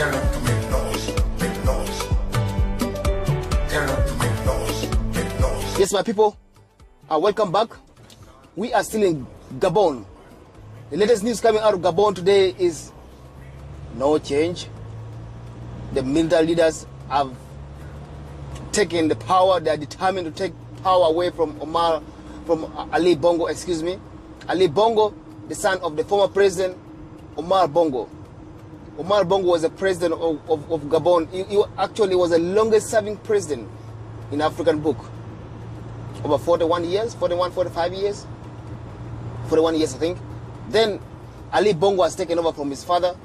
Turn up to make noise, make noise. Turn up to make noise, make noise. Yes, my people, welcome back. We are still in Gabon. The latest news coming out of Gabon today is no change. The military leaders have taken the power. They are determined to take power away from Ali Bongo, Ali Bongo, the son of the former president, Omar Bongo. Omar Bongo was the president of Gabon. He actually was the longest serving president in African book. Over 41 years, 45 years. 41 years, I think. Then Ali Bongo has taken over from his father.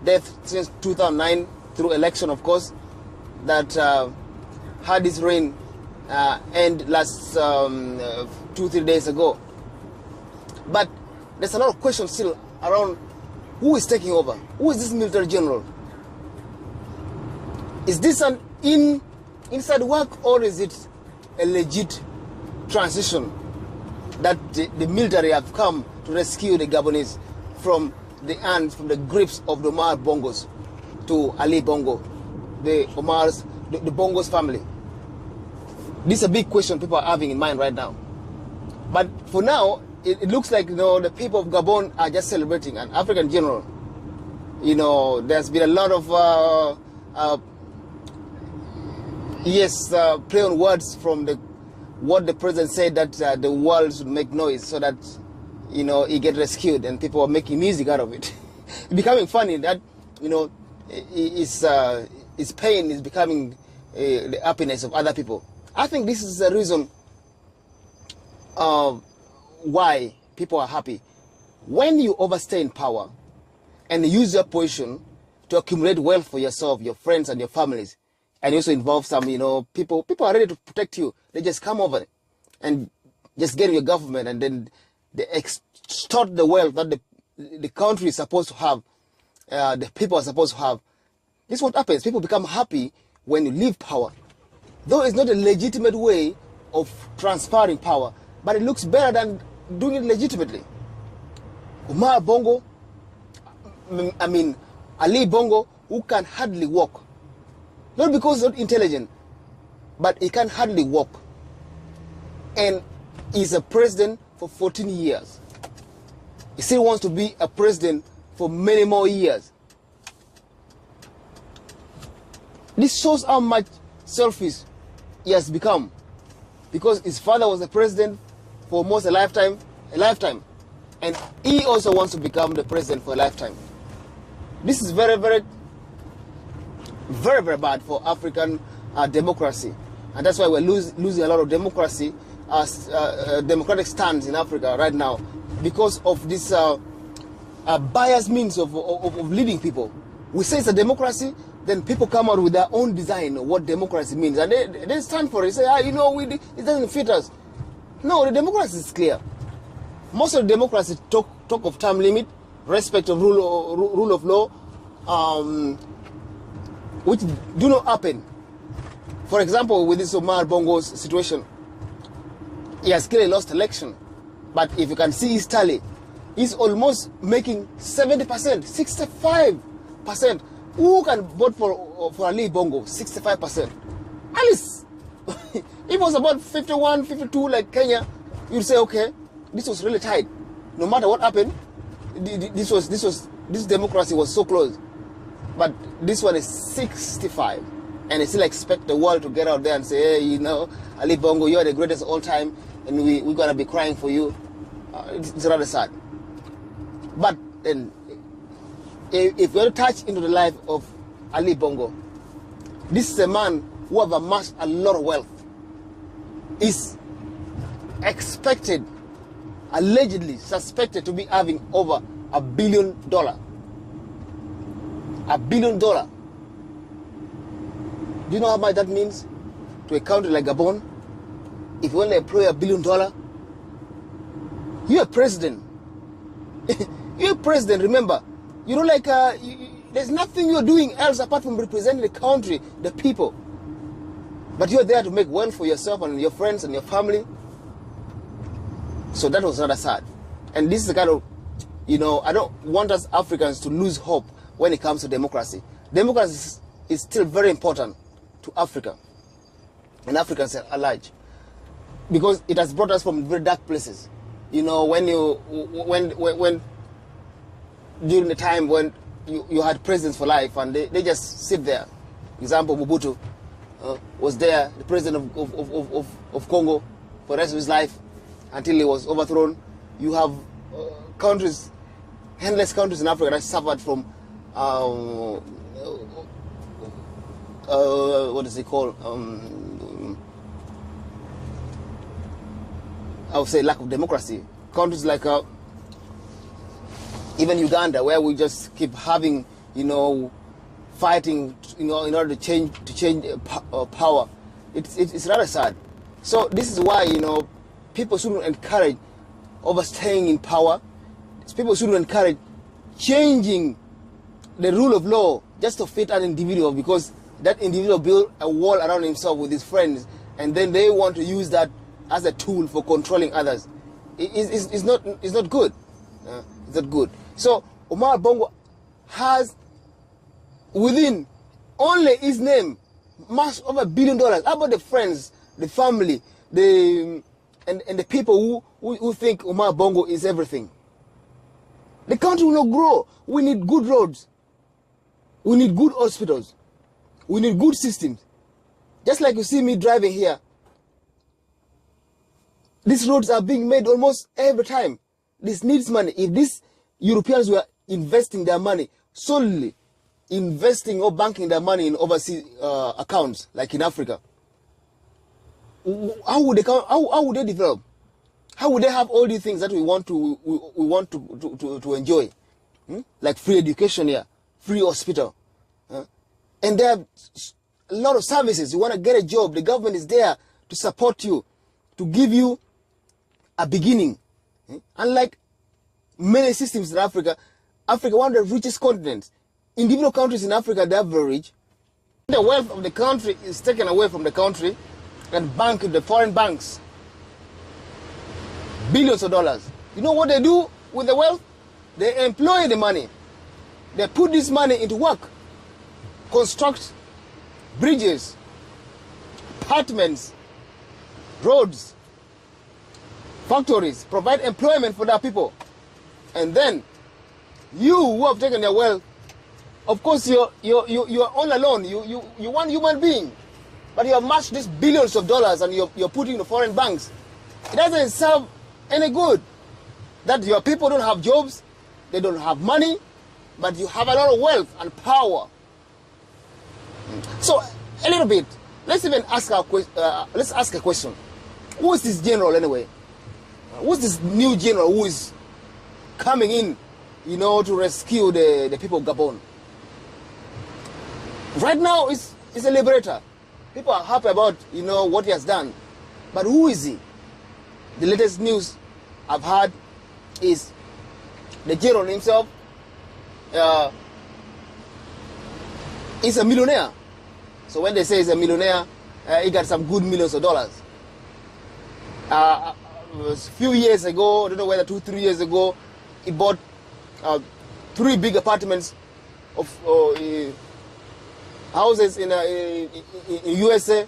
Death since 2009 through election, of course, that had his reign end last 2-3 days ago. But there's a lot of questions still around who is taking over. Who is this military general? Is this an inside work, or is it a legit transition that the military have come to rescue the Gabonese from the grips of the Omar Bongos to Ali Bongo, the Bongos family? This is a big question people are having in mind right now. But for now, it looks like, the people of Gabon are just celebrating an African general. There's been a lot of play on words from what the president said, that the world should make noise so that he get rescued, and people are making music out of it. It's becoming funny that his pain is becoming the happiness of other people. I think this is the reason why people are happy. When you overstay in power and use your position to accumulate wealth for yourself, your friends, and your families, and you also involve some, people are ready to protect you. They just come over and just get in your government, and then they extort the wealth that the country is supposed to have, the people are supposed to have. This is what happens. People become happy when you leave power. Though it's not a legitimate way of transferring power, but it looks better than doing it legitimately. Omar Bongo, Ali Bongo, who can hardly walk. Not because he's not intelligent, but he can hardly walk. And he's a president for 14 years. He still wants to be a president for many more years. This shows how much selfish he has become, because his father was the president for almost a lifetime, and he also wants to become the president for a lifetime. This is very, very, very, very bad for African democracy, and that's why we're losing a lot of democracy, democratic stands in Africa right now, because of this biased means of leading people. We say it's a democracy, then people come out with their own design of what democracy means, and they stand for it. Say, it doesn't fit us. No, the democracy is clear. Most of the democracy talk of term limit, respect of rule of law, which do not happen. For example, with this Omar Bongo's situation, he has clearly lost election, but if you can see his tally, he's almost making 70%, 65%. Who can vote for Ali Bongo? 65%. At least, if it was about 51, 52 like Kenya, you'd say, okay, this was really tight. No matter what happened, this democracy was so close. But this one is 65, and they still expect the world to get out there and say, hey, Ali Bongo, you're the greatest of all time, and we're gonna be crying for you. It's rather sad. But then, if we're to touch into the life of Ali Bongo, this is a man who have amassed a lot of wealth. Is expected, allegedly suspected to be having over $1 billion. $1 billion. Do you know how much that means to a country like Gabon? If you only employ $1 billion, you're a president. You're a president, remember. There's nothing you're doing else apart from representing the country, the people. But you're there to make wealth for yourself and your friends and your family. So that was rather sad. And this is the kind of, I don't want us Africans to lose hope when it comes to democracy. democracy is still very important to Africa and Africans at large, because it has brought us from very dark places. You know, when during the time when you had presidents for life and they just sit there. Example, Mobutu was there, the president of Congo, for the rest of his life until he was overthrown. You have countries, endless countries in Africa that suffered from what is it called? I would say lack of democracy. Countries like even Uganda, where we just keep having, you know, fighting, you know, in order to change power. It's rather sad. So this is why, you know, people shouldn't encourage overstaying in power. People shouldn't encourage changing the rule of law just to fit an individual, because that individual built a wall around himself with his friends, and then they want to use that as a tool for controlling others. It's not good. It's not good. So Omar Bongo has within only his name much over $1 billion. How about the friends, the family, and the people who think Omar Bongo is everything? The country will not grow. We need good roads. We need good hospitals. We need good systems. Just like you see me driving here, these roads are being made almost every time. This needs money. If these Europeans were investing their money, solely investing or banking their money in overseas accounts, like in Africa, how would they develop? How would they have all these things that we want to enjoy? Like free education here, free hospital. And there are a lot of services. You want to get a job, the government is there to support you, to give you a beginning. Unlike many systems in Africa, one of the richest continents. Individual countries in Africa, they are very rich. The wealth of the country is taken away from the country and banked in the foreign banks. Billions of dollars. You know what they do with the wealth? They employ the money. They put this money into work. Construct bridges, apartments, roads, factories, provide employment for their people. And then you who have taken their wealth, of course you're all alone. You one human being, but you have matched these billions of dollars and you're putting in the foreign banks. It doesn't serve any good that your people don't have jobs, they don't have money, but you have a lot of wealth and power. So a little bit, let's even ask let's ask a question. Who is this general anyway? Who's this new general who is coming in, you know, to rescue the people of Gabon? Right now, it's a liberator. People are happy about, you know, what he has done. But who is he? The latest news I've heard is the general himself is a millionaire. So when they say he's a millionaire, he got some good millions of dollars. A few years ago, I don't know whether 2-3 years ago, he bought 3 big apartments of houses in USA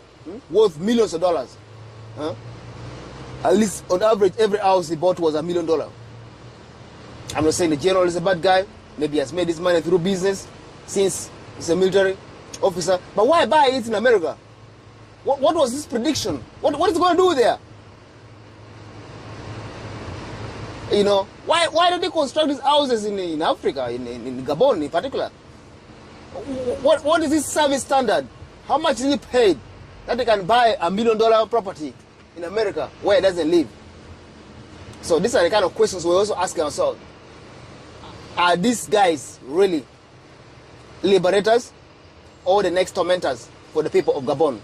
worth millions of dollars. At least on average, every house he bought was $1 million. I'm not saying the general is a bad guy. Maybe he has made his money through business since he's a military officer. But why buy it in America? What was his prediction? What is he going to do there? You know, why don't they construct these houses in Africa, in Gabon in particular? What is his service standard? How much is he paid that they can buy $1 million property in America where he doesn't live? So these are the kind of questions we're also asking ourselves. Are these guys really liberators or the next tormentors for the people of Gabon?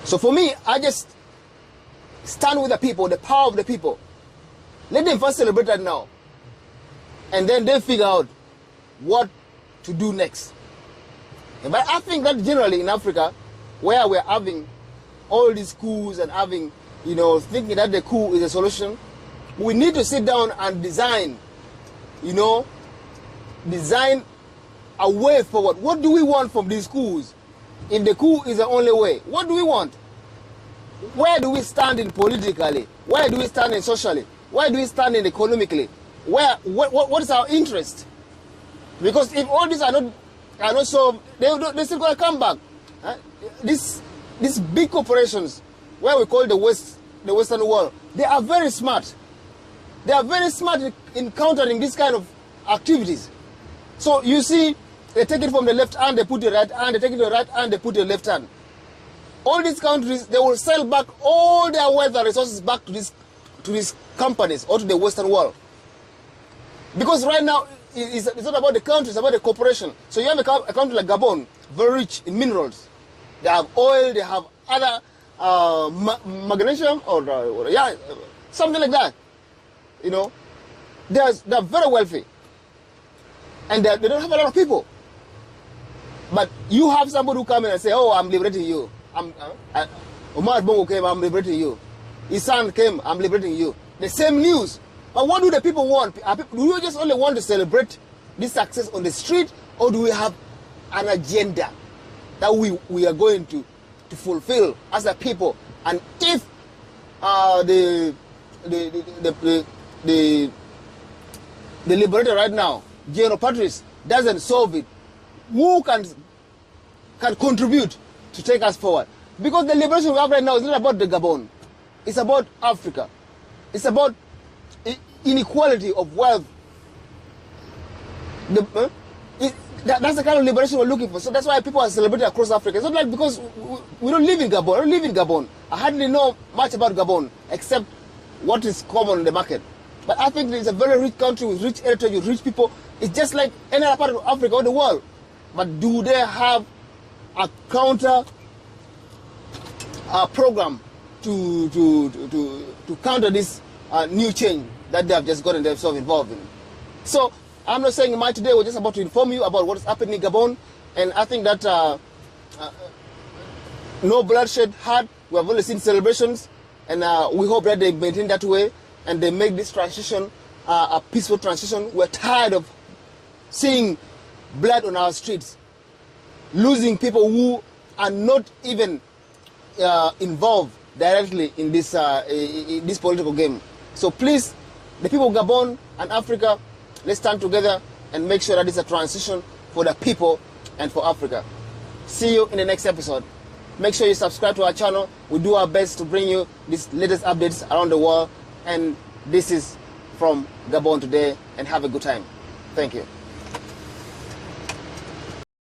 So for me, I just stand with the people, the power of the people. Let them first celebrate that now. And then they figure out what to do next. But I think that generally in Africa, where we're having all these coups and having, you know, thinking that the coup is a solution, we need to sit down and design, you know, design a way forward. What do we want from these coups? If the coup is the only way, what do we want? Where do we stand in politically? Where do we stand in socially? Where do we stand in economically? What is our interest? Because if all these are not solved, they're still going to come back. These big corporations, where we call the Western world, they are very smart. They are very smart in countering this kind of activities. So you see, they take it from the left hand, they put the right hand, they take it to the right hand, they put the left hand. All these countries, they will sell back all their wealth and resources back to these companies or to the Western world. Because right now, it's not about the country, it's about the corporation. So you have a country like Gabon, very rich in minerals. They have oil, they have other magnesium or something like that. You know, they're very wealthy. And they don't have a lot of people. But you have somebody who come in and say, oh, I'm liberating you. Omar Bongo came, I'm liberating you. His son came, I'm liberating you. The same news. But what do the people want? Do we just only want to celebrate this success on the street, or do we have an agenda that we are going to fulfill as a people? And if the liberator right now, General Patrice, doesn't solve it, who can contribute to take us forward? Because the liberation we have right now is not about the Gabon. It's about Africa. It's about inequality of wealth. That's the kind of liberation we're looking for. So that's why people are celebrating across Africa. It's not like because we don't live in Gabon. I don't live in Gabon. I hardly know much about Gabon except what is common in the market. But I think it's a very rich country with rich heritage, with rich people. It's just like any other part of Africa or the world. But do they have a counter program to counter this new change that they have just gotten themselves involved in? So I'm not saying much today. We're just about to inform you about what is happening in Gabon. And I think that no bloodshed had. We have only seen celebrations. And we hope that they maintain that way and they make this transition a peaceful transition. We're tired of seeing blood on our streets, losing people who are not even involved directly in this political game. So please, the people of Gabon and Africa, let's stand together and make sure that it's a transition for the people and for Africa. See you in the next episode. Make sure you subscribe to our channel. We do our best to bring you these latest updates around the world. And this is from Gabon today, and have a good time. Thank you.